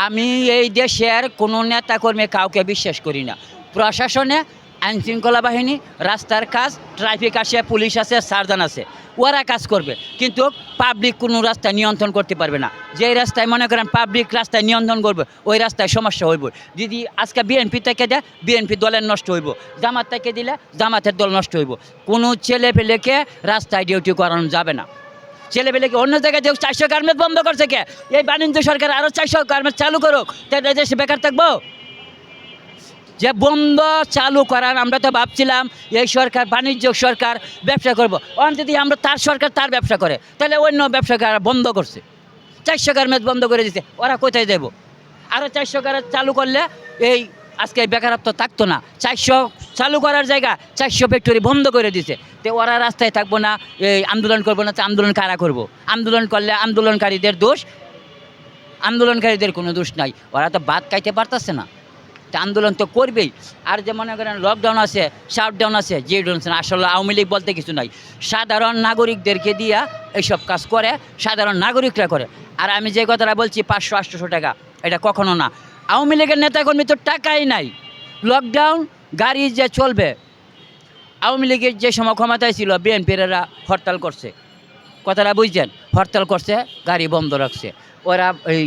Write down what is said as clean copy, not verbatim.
আমি এই দেশের কোনো নেতাকর্মী কাউকে বিশ্বাস করি না। প্রশাসনে আইনশৃঙ্খলা বাহিনী, রাস্তার কাজ, ট্রাফিক আসে, পুলিশ আছে, সার্জন আছে, ওরা কাজ করবে, কিন্তু পাবলিক কোনো রাস্তায় নিয়ন্ত্রণ করতে পারবে না। যেই রাস্তায় মনে করেন পাবলিক রাস্তায় নিয়ন্ত্রণ করবে, ওই রাস্তায় সমস্যা হইব। যদি আজকে বিএনপি থেকে দেয়, বিএনপি দলের নষ্ট হইব, জামাত থেকে দিলে জামাতের দল নষ্ট হইব। কোনো ছেলে পেলেকে রাস্তায় ডিউটি করানো যাবে না। ছেলেপেলেকে অন্য জায়গায় যে 400 গার্মেন্টস বন্ধ করছে কে? এই বাণিজ্য সরকার আরও 400 গার্মেন্টস চালু করুক, তাহলে দেশে বেকার থাকবো। যে বন্ধ চালু করার আমরা তো ভাবছিলাম এই সরকার বাণিজ্য সরকার, ব্যবসা করবো। যদি আমরা তার সরকার তার ব্যবসা করে, তাহলে অন্য ব্যবসাকে বন্ধ করছে, 400 গার্মেন্টস বন্ধ করে দিচ্ছে, ওরা কোথায় দেবো? আরও 400 গার্মেন্টস চালু করলে এই আজকে বেকারত্ব থাকতো না। 400 চালু করার জায়গা 400 ফ্যাক্টরি বন্ধ করে দিছে, তো ওরা রাস্তায় থাকবো না, এই আন্দোলন করবো না, তো আন্দোলন কারা করবো? আন্দোলন করলে আন্দোলনকারীদের দোষ, আন্দোলনকারীদের কোনো দোষ নাই, ওরা তো ভাত খাইতে পারতেছে না, তো আন্দোলন তো করবেই। আর যে মনে করেন লকডাউন আছে, শাটডাউন আছে, যে আসলে আওয়ামী লীগ বলতে কিছু নাই, সাধারণ নাগরিকদেরকে দিয়া এইসব কাজ করে, সাধারণ নাগরিকরা করে। আর আমি যে কথাটা বলছি 500-800 টাকা, এটা কখনো না। আওয়ামী লীগের নেতাকর্মী তো টাকাই নাই, লকডাউন গাড়ি যে চলবে। আওয়ামী লীগের যে সময় ক্ষমতায় ছিল, বিএনপিরা হরতাল করছে, কথাটা বুঝছেন, হরতাল করছে, গাড়ি বন্ধ রাখছে, ওরা এই